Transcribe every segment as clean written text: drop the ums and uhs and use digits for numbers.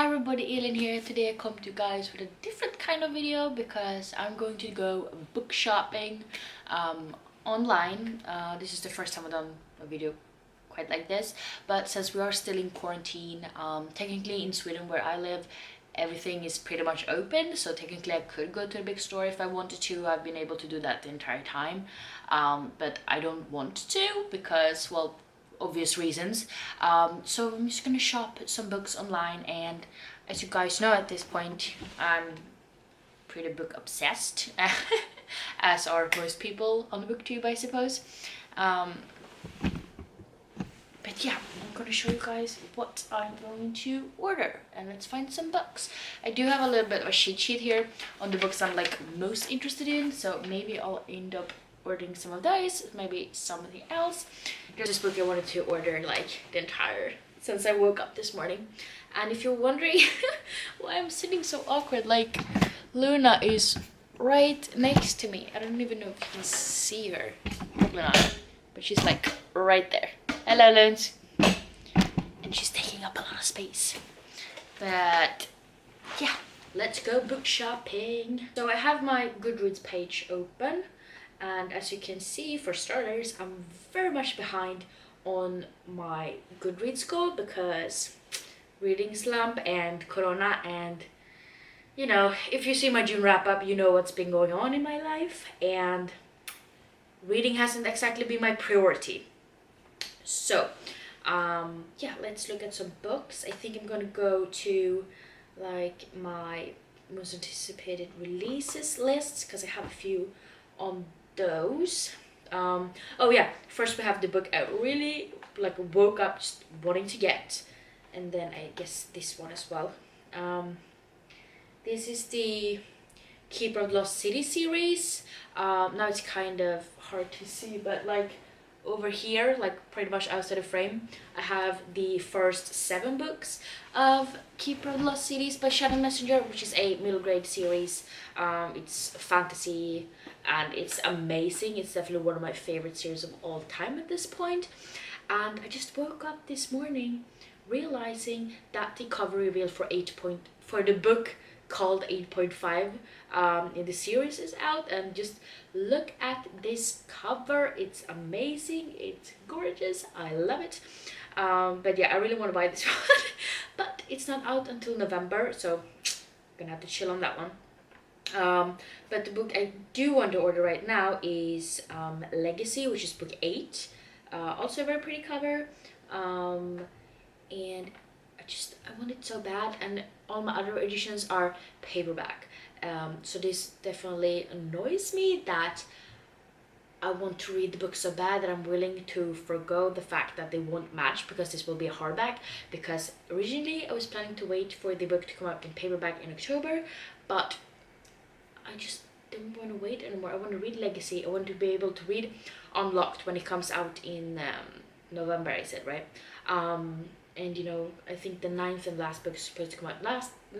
Hi everybody, Elin here. Today I come to you guys with a different kind of video because I'm going to go book shopping online. This is the first time I've done a video quite like this, but since we are still in quarantine, technically in Sweden where I live, everything is pretty much open, so technically I could go to a big store if I wanted to. I've been able to do that the entire time, but I don't want to because, well, obvious reasons. So I'm just gonna shop some books online, and as you guys know at this point, I'm pretty book obsessed as are most people on the booktube, I suppose. But yeah, I'm gonna show you guys what I'm going to order, and let's find some books. I do have a little bit of a cheat sheet here on the books I'm like most interested in, so maybe I'll end up ordering some of those, maybe something else. There's this book I wanted to order like the entire since I woke up this morning. And if you're wondering why I'm sitting so awkward, like Luna is right next to me. I don't even know if you can see her, probably not, but she's like right there. Hello, Loons. And she's taking up a lot of space. But yeah, let's go book shopping. So I have my Goodreads page open, and as you can see, for starters, I'm very much behind on my Goodreads goal because reading slump and corona, and you know, if you see my June wrap up, you know what's been going on in my life, and reading hasn't exactly been my priority. So yeah, let's look at some books. I think I'm gonna go to like my most anticipated releases lists because I have a few on those. Oh yeah, first we have the book I really like woke up just wanting to get, and then I guess this one as well. This is the Keeper of Lost City series. Now it's kind of hard to see, but like over here, like pretty much outside of frame, I have the first 7 books of Keeper of Lost Cities by Shannon Messenger, which is a middle grade series. It's fantasy and it's amazing. It's definitely one of my favorite series of all time at this point. And I just woke up this morning realizing that the cover reveal for the book called 8.5 in the series is out, and just look at this cover. It's amazing, it's gorgeous, I love it. But yeah, I really want to buy this one but it's not out until November, so I'm gonna have to chill on that one. But the book I do want to order right now is Legacy, which is book 8. Also a very pretty cover, and I want it so bad, and all my other editions are paperback. So this definitely annoys me that I want to read the book so bad that I'm willing to forgo the fact that they won't match because this will be a hardback. Because originally I was planning to wait for the book to come out in paperback in October, but I just don't want to wait anymore. I want to read Legacy. I want to be able to read Unlocked when it comes out in November, I said, right? And you know, I think the 9th and last book is supposed to come out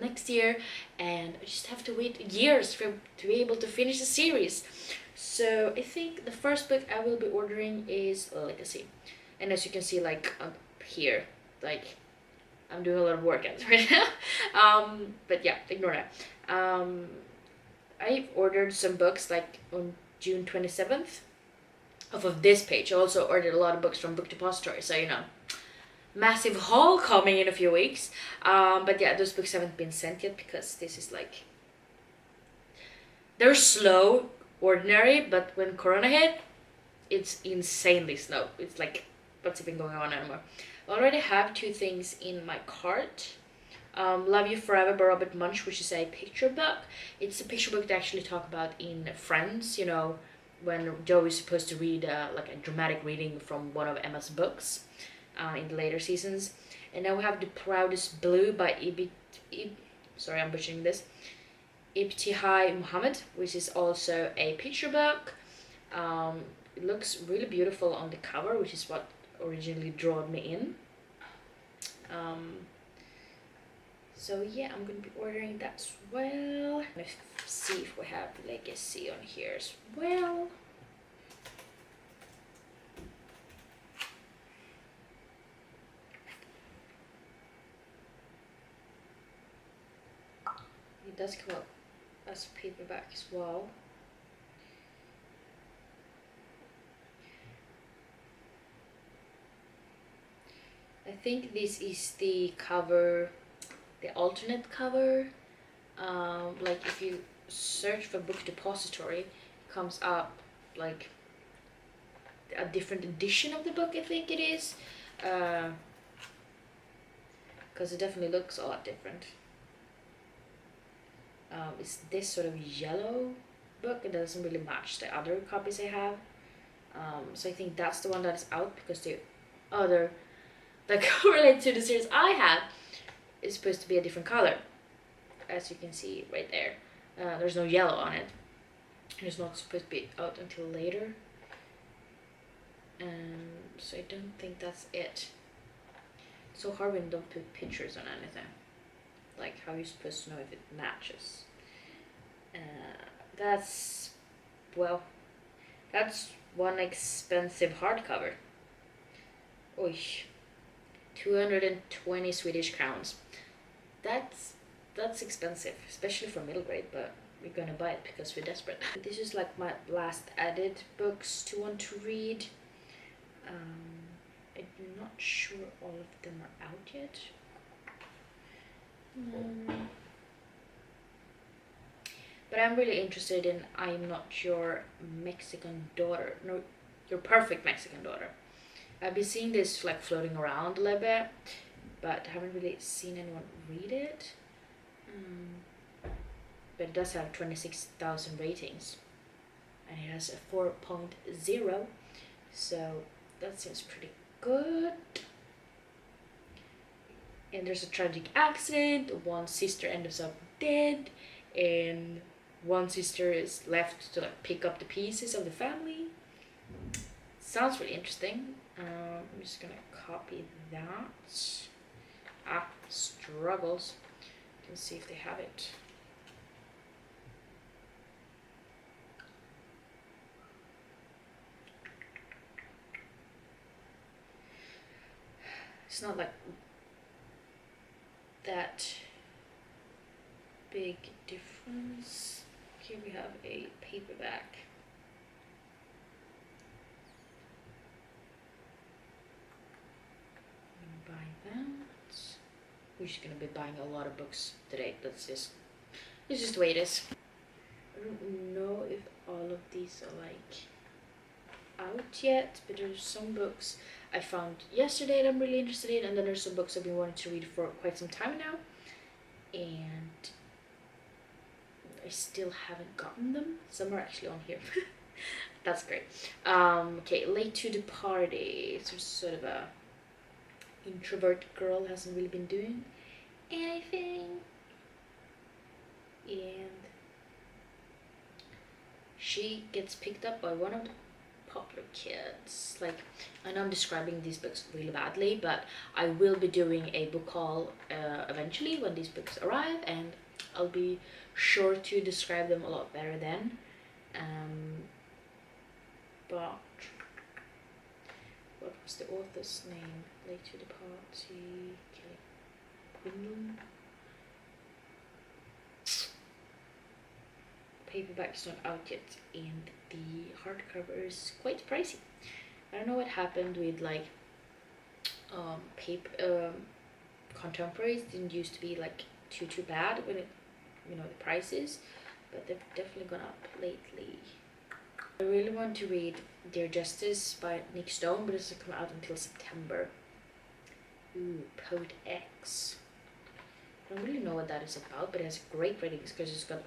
next year, and I just have to wait years to be able to finish the series. So I think the first book I will be ordering is Legacy. And as you can see, like up here, like I'm doing a lot of workouts right now. But yeah, ignore that. I've ordered some books like on June 27th off of this page. I also ordered a lot of books from Book Depository, so you know, massive haul coming in a few weeks. But yeah, those books haven't been sent yet because this is like, they're slow, ordinary, but when Corona hit, it's insanely slow. It's like, what's even going on anymore? I already have 2 things in my cart. Love You Forever by Robert Munsch, which is a picture book. It's a picture book they actually talk about in Friends, you know, when Joe is supposed to read like a dramatic reading from one of Emma's books in the later seasons. And now we have The Proudest Blue by sorry, I'm butchering this, Ibtihai Muhammad, which is also a picture book. It looks really beautiful on the cover, which is what originally drew me in. So yeah, I'm gonna be ordering that as well. Let's see if we have Legacy on here as well. it does come out as paperback as well. I think this is the cover, the alternate cover. Like if you search for Book Depository, it comes up like a different edition of the book, I think it is. Because it definitely looks a lot different. It's this sort of yellow book. It doesn't really match the other copies I have. So I think that's the one that is out, because the other that correlates to the series I have is supposed to be a different color, as you can see right there. There's no yellow on it. It's not supposed to be out until later. So I don't think that's it. It's so hard when you don't put pictures on anything. Like, how are you supposed to know if it matches? That's one expensive hardcover. Oy, 220 Swedish crowns. That's expensive, especially for middle grade, but we're gonna buy it because we're desperate. This is like my last added books to want to read. I'm not sure all of them are out yet. But I'm really interested in I'm Not Your Mexican Daughter. No, Your Perfect Mexican Daughter. I've been seeing this like floating around a little bit, but haven't really seen anyone read it. But it does have 26,000 ratings, and it has a 4.0, so that seems pretty good. And there's a tragic accident. One sister ends up dead, and one sister is left to like pick up the pieces of the family. Sounds really interesting. I'm just gonna copy that. Struggles. You can see if they have it. It's not like that big difference. Here we have a paperback. I'm gonna buy that. We're just gonna be buying a lot of books today. It's just the way it is. I don't know if all of these are like out yet, but there's some books I found yesterday that I'm really interested in, and then there's some books I've been wanting to read for quite some time now, and I still haven't gotten them. Some are actually on here. That's great. Okay, Late to the Party. So sort of a introvert girl, hasn't really been doing anything, and she gets picked up by one of the popular kids. Like, I know I'm describing these books really badly, but I will be doing a book haul eventually when these books arrive, and I'll be sure to describe them a lot better then. But what was the author's name? Late to the Party, Kelly Quinlan. Paperback is not out yet, and the hardcover is quite pricey. I don't know what happened with like contemporaries didn't used to be like too bad when it, you know, the prices, but they've definitely gone up lately. I really want to read Dear Justice by Nick Stone, but it doesn't come out until September. Ooh, Poet X. I don't really know what that is about, but it has great ratings because it's got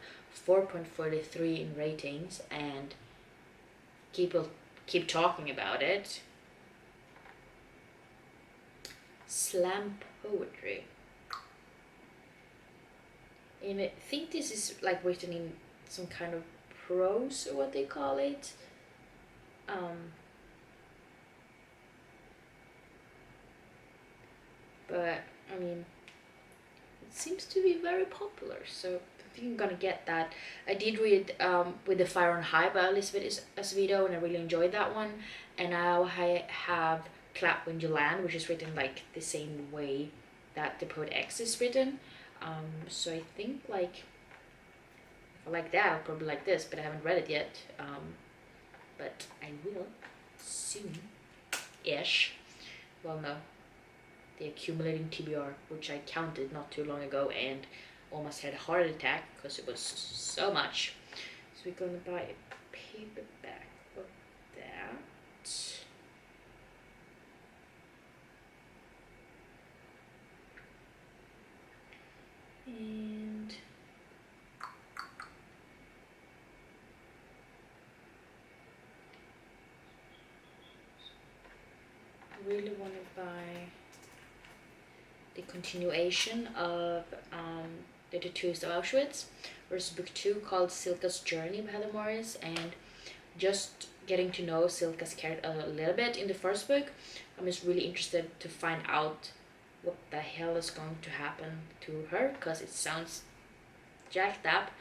4.43 in ratings, and people keep talking about it. Slam poetry. And I think this is like written in some kind of prose, or what they call it. But I mean, it seems to be very popular, so I think I'm gonna get that. I did read With the Fire on High by Elizabeth Acevedo, and I really enjoyed that one. And now I have Clap When You Land, which is written like the same way that the Poet X is written. So I think like I like that. I'll probably like this, but I haven't read it yet. But I will soon-ish. Well, no. The Accumulating TBR, which I counted not too long ago and almost had a heart attack because it was so much. So we're gonna buy a paperback of that. And I really want to buy the continuation of The Tattoos of Auschwitz, versus book 2 called Silka's Journey by Heather Morris, and just getting to know Silka's character a little bit in the first book, I'm just really interested to find out what the hell is going to happen to her, because it sounds jacked up,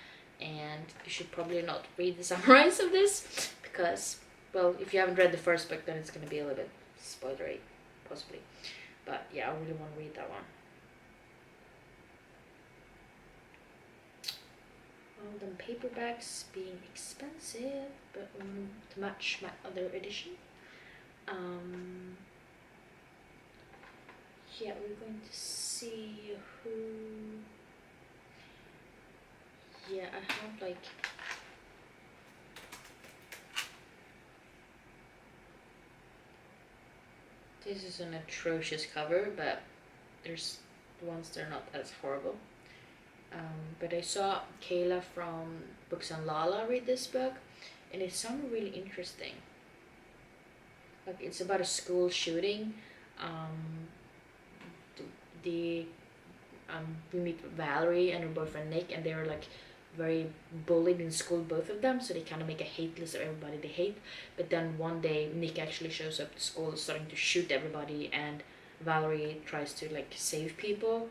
and you should probably not read the summaries of this, because, well, if you haven't read the first book, then it's going to be a little bit spoilery, possibly. But yeah, I really want to read that one. All them paperbacks being expensive, but I want to match my other edition. Yeah, we're going to see who. Yeah, I have like. This is an atrocious cover, but there's ones that are not as horrible. But I saw Kayla from Books and Lala read this book, and it sounded really interesting. Like, it's about a school shooting. We meet Valerie and her boyfriend Nick, and they were like very bullied in school, both of them, so they kind of make a hate list of everybody they hate. But then one day Nick actually shows up to school starting to shoot everybody, and Valerie tries to like save people,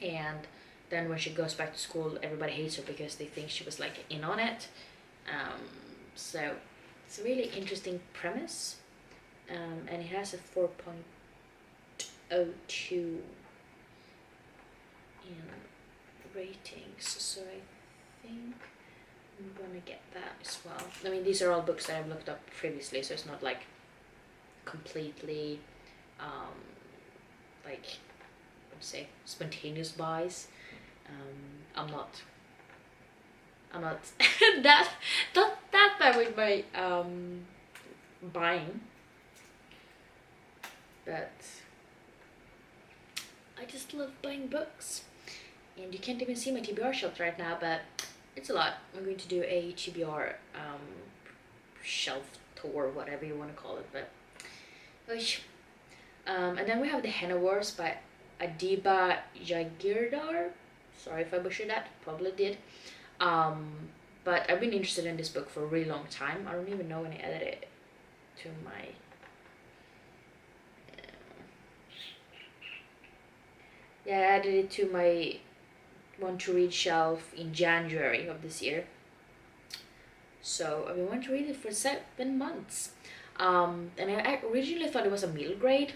and then when she goes back to school, everybody hates her because they think she was like in on it. So it's a really interesting premise, and it has a 4.02 in ratings, so I think I'm gonna get that as well. I mean, these are all books that I've looked up previously, so it's not like completely like, what to say, spontaneous buys. I'm not that bad with my buying, but I just love buying books. And you can't even see my TBR shelf right now, but it's a lot. I'm going to do a TBR shelf tour, whatever you want to call it. But and then we have The Henna Wars by Adiba Jagirdar. Sorry if I butchered that, probably did. But I've been interested in this book for a really long time. I don't even know when I added it to my yeah, I added it to my want to read shelf in January of this year. So I've been wanting to read it for 7 months. And I originally thought it was a middle grade.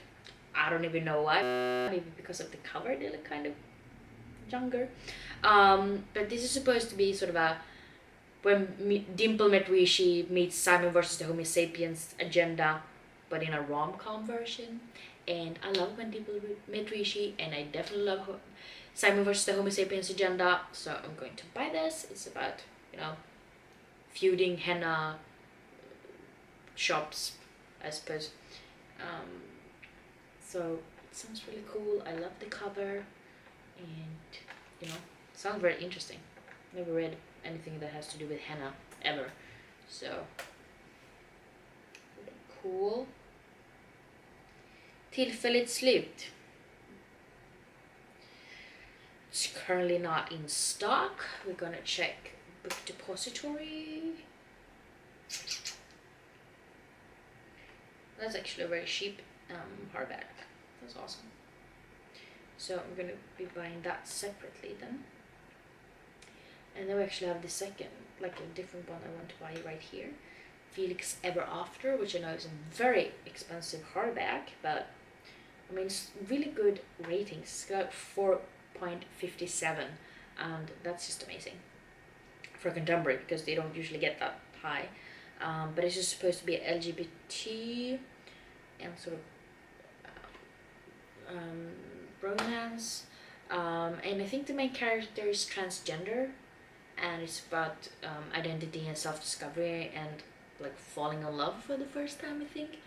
I don't even know why. Maybe because of the cover, they look kind of younger. But this is supposed to be sort of a when Dimple met Rishi meets Simon versus the Homo sapiens agenda, but in a rom-com version. And I love when Dimple met Rishi, and I definitely love Simon versus the Homo sapiens agenda. So I'm going to buy this. It's about, you know, feuding henna shops, I suppose. So it sounds really cool. I love the cover, and you know, it sounds very interesting. Never read anything that has to do with henna ever, so really cool. Tillfälligt slut. It's currently not in stock. We're gonna check Book Depository. That's actually a very cheap hardback. That's awesome. So I'm gonna be buying that separately then. And then we actually have the second, like a different one I want to buy right here. Felix Ever After, which I know is a very expensive hardback, but I mean, it's really good ratings. It's got 4.57, and that's just amazing. for contemporary because they don't usually get that high. But it's just supposed to be LGBT and sort of romance. And I think the main character is transgender, and it's about identity and self-discovery and like falling in love for the first time, I think.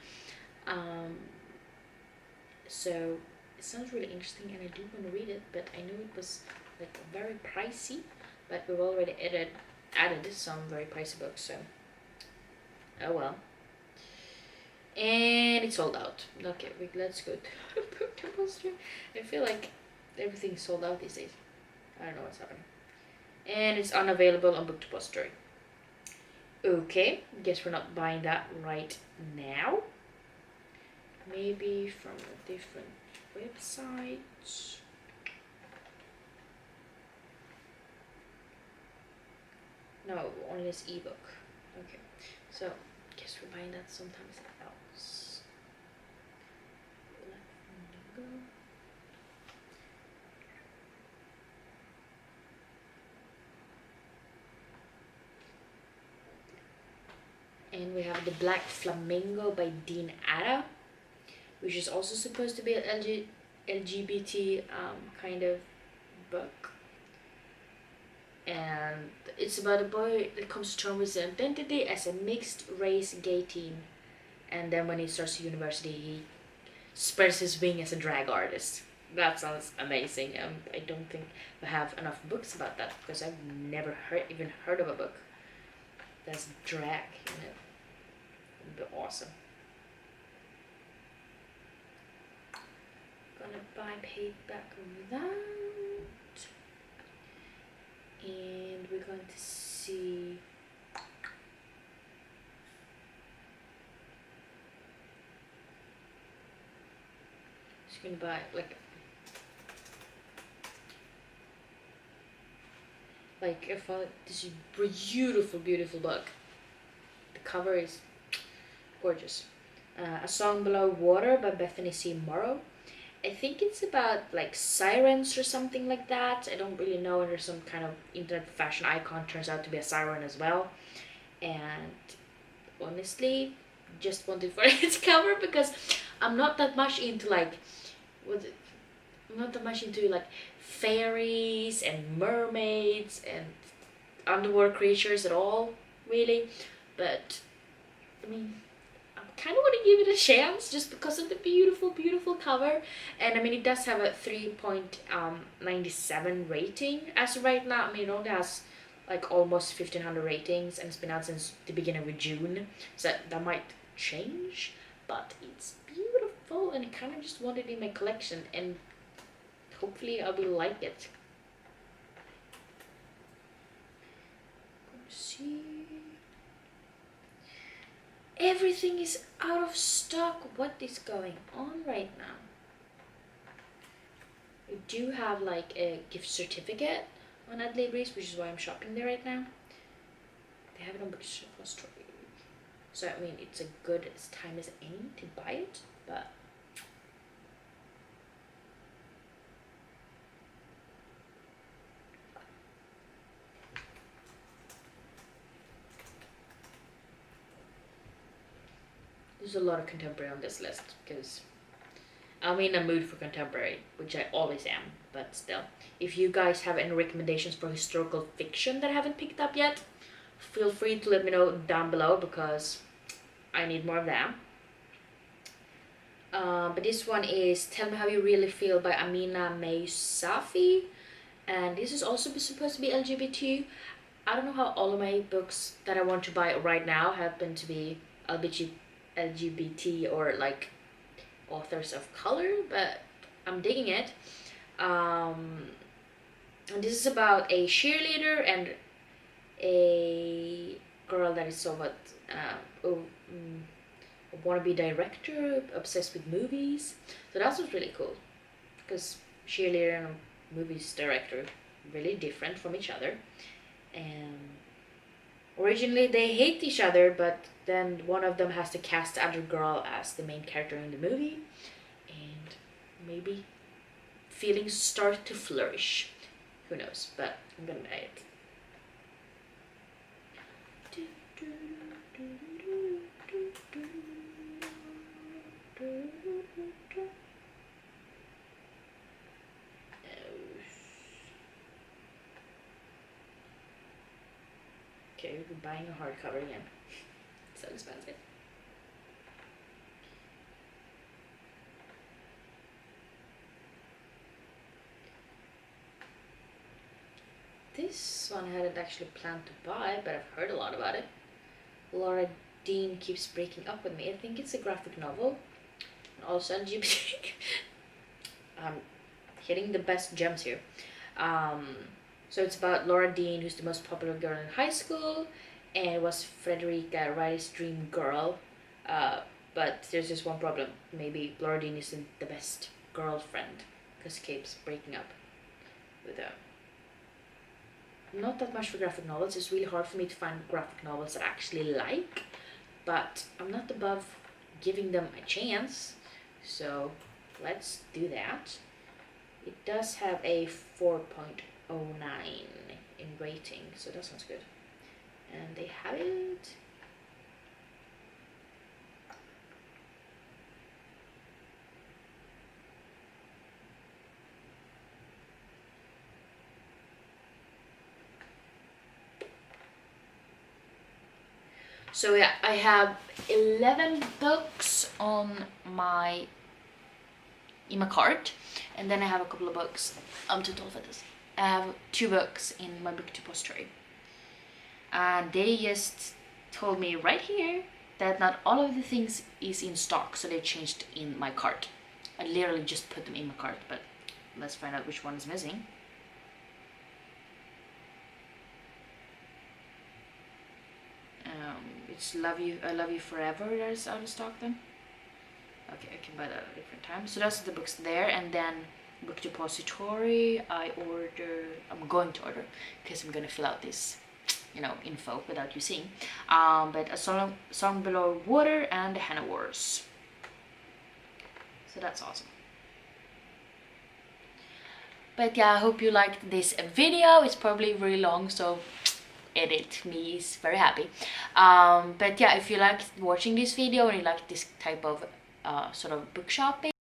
So it sounds really interesting, and I do want to read it, but I knew it was like very pricey, but we've already added some very pricey books, so oh well. And it's sold out. Okay, let's go to Book Depository. I feel like everything's sold out these days. I don't know what's happening. And it's unavailable on Book Depository. Okay, guess we're not buying that right now. Maybe from a different website. No, only this ebook. Okay, so guess we're buying that sometimes else. And we have The Black Flamingo by Dean Atta, which is also supposed to be an LGBT kind of book. And it's about a boy that comes to terms with his identity as a mixed race gay teen. And then when he starts university, he spreads his wing as a drag artist. That sounds amazing. I don't think we have enough books about that because I've never even heard of a book that's drag in it. It would be awesome. Gonna buy paperback on that. And we're going to see just gonna buy like I found this beautiful book. The cover is gorgeous. A Song Below Water by Bethany C. Morrow. I think it's about like sirens or something like that. I don't really know. There's some kind of internet fashion icon turns out to be a siren as well. And honestly, just wanted for its cover because I'm not that much into like I'm not that much into like fairies and mermaids and underwater creatures at all, really. But I mean, I kind of want to give it a chance just because of the beautiful cover. And I mean, it does have a 3.97 rating as of right now. I mean, it only has like almost 1,500 ratings, and it's been out since the beginning of June, so that might change. But it's beautiful, and I kind of just want it in my collection, and hopefully I will like it. Let's see. Everything is out of stock. What is going on right now? We do have like a gift certificate on Adlibris, which is why I'm shopping there right now. They have it on Book Depository, so I mean it's a good time as any to buy it. But there's a lot of contemporary on this list because I'm in a mood for contemporary, which I always am, but still. If you guys have any recommendations for historical fiction that I haven't picked up yet, feel free to let me know down below because I need more of that. But this one is Tell Me How You Really Feel by Amina May Safi, and this is also supposed to be LGBT. I don't know how all of my books that I want to buy right now happen to be LGBT or like authors of color, but I'm digging it. And this is about a cheerleader and a girl that is somewhat a wannabe director, obsessed with movies. So that was really cool because cheerleader and movies director really different from each other, and originally they hate each other, but then one of them has to cast the other girl as the main character in the movie, and maybe feelings start to flourish. Who knows? But I'm gonna buy it. Okay, we're buying a hardcover again. So expensive. This one I hadn't actually planned to buy, but I've heard a lot about it. Laura Dean Keeps Breaking Up With Me. I think it's a graphic novel. And also LGBT. Hitting the best gems here. So it's about Laura Dean, who's the most popular girl in high school, and was Frederica Riley's dream girl. But there's just one problem. Maybe Laura Dean isn't the best girlfriend because keeps breaking up with her. Not that much for graphic novels. It's really hard for me to find graphic novels that I actually like, but I'm not above giving them a chance. So let's do that. It does have a 4.09 in rating, so that sounds good. And they have it. So yeah, I have 11 books in my cart, and then I have a couple of books. I'm too tall for this. I have 2 books in my book depository, and they just told me right here that not all of the things is in stock, so they changed in my cart. I literally just put them in my cart, but let's find out which one is missing. It's I Love You Forever that is out of stock then. Okay, I can buy that at a different time. So that's the books there, and then book depository I'm going to order, because I'm gonna fill out this, info without you seeing. But A Song Below Water and The Hannah Wars. So that's awesome. But yeah, I hope you liked this video. It's probably really long, so edit me is very happy. But yeah, if you liked watching this video and you like this type of sort of book shopping,